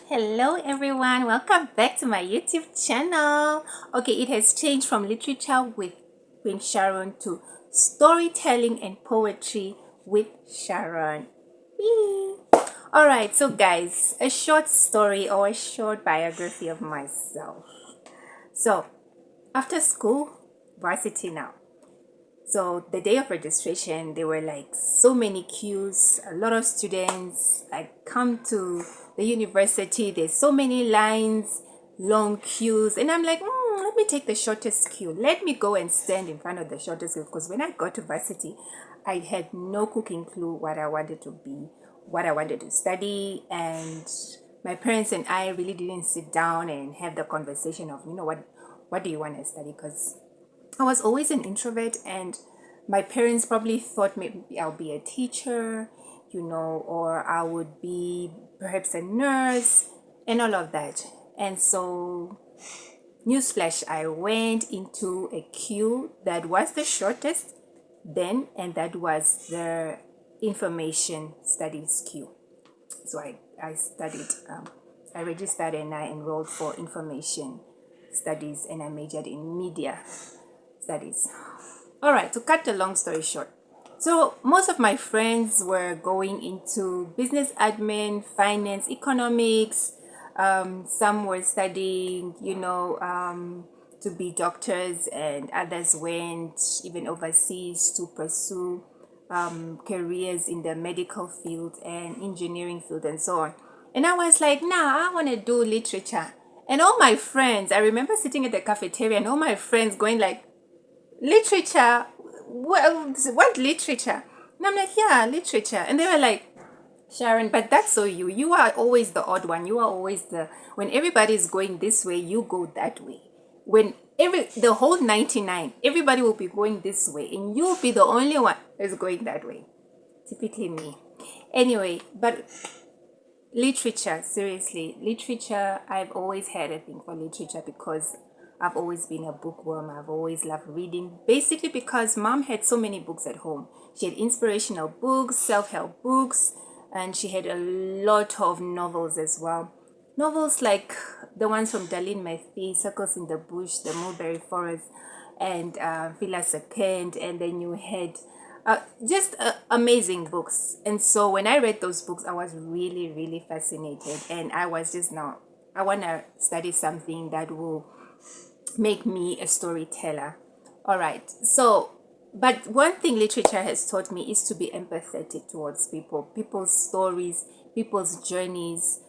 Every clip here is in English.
Hello everyone, welcome back to my YouTube channel. Okay, it has changed from literature with Queen Sharon to storytelling and poetry with Sharon. Yay. Alright, so guys, a short story or a short biography of myself. So, after school, varsity now. So the day of registration, there were like so many queues, a lot of students. I come to the university, there's so many lines, long queues, and I'm like, let me take the shortest queue. Let me go and stand in front of the shortest queue, because when I got to varsity, I had no cooking clue what I wanted to be, what I wanted to study, and my parents and I really didn't sit down and have the conversation of, what do you want to study? Because I was always an introvert, and my parents probably thought maybe I'll be a teacher, or I would be perhaps a nurse and all of that. And so, newsflash, I went into a queue that was the shortest then, and that was the information studies queue. So I studied, I registered and I enrolled for information studies, and I majored in media studies. All right, to cut the long story short, so most of my friends were going into business admin, finance, economics. Some were studying, to be doctors, and others went even overseas to pursue careers in the medical field and engineering field and so on. And I was like, nah, I want to do literature. And all my friends, I remember sitting at the cafeteria and all my friends going like, literature? What literature? And I'm like, yeah, literature. And they were like, Sharon, but that's so you. You are always the odd one. You are always when everybody is going this way, you go that way. When the whole 99, everybody will be going this way, and you'll be the only one that's going that way. Typically me. Anyway, but literature, seriously, literature, I've always had a thing for literature because I've always been a bookworm. I've always loved reading, basically because mom had so many books at home. She had inspirational books, self-help books, and she had a lot of novels as well. Novels like the ones from Darlene Matthey, Circles in the Bush, The Mulberry Forest, and Villa Second, and then you had just amazing books. And so when I read those books, I was really, really fascinated. And I was just now, I want to study something that will make me a storyteller. All right. So, but one thing literature has taught me is to be empathetic towards people, people's stories, people's journeys.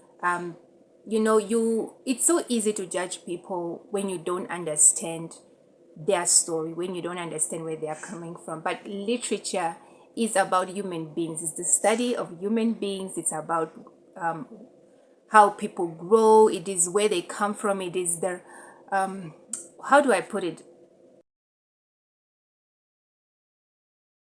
It's so easy to judge people when you don't understand their story, when you don't understand where they are coming from. But literature is about human beings. It's the study of human beings. It's about how people grow. It is where they come from. It is how do I put it?